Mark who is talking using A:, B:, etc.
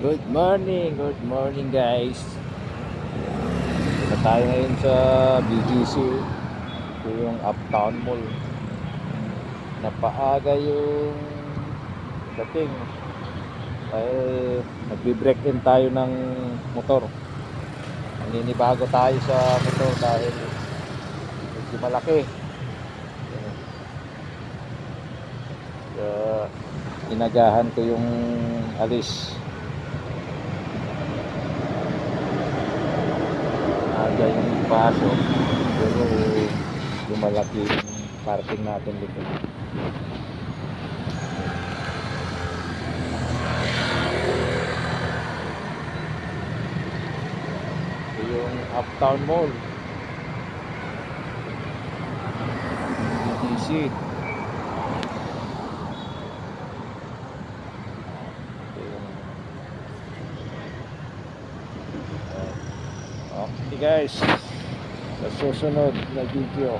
A: Good morning guys. Punta tayo ngayon sa BGC. Ito yung Uptown Mall. Napaaga yung dating. Dahil nagbe-break in tayo ng motor. Naninibago tayo sa motor dahil medyo malaki. Inagahan ko yung alis. Aga yung pasok, pero lumalaki yung parking natin dito. Ito yung Uptown Mall, BTC. Okay guys, sa susunod na video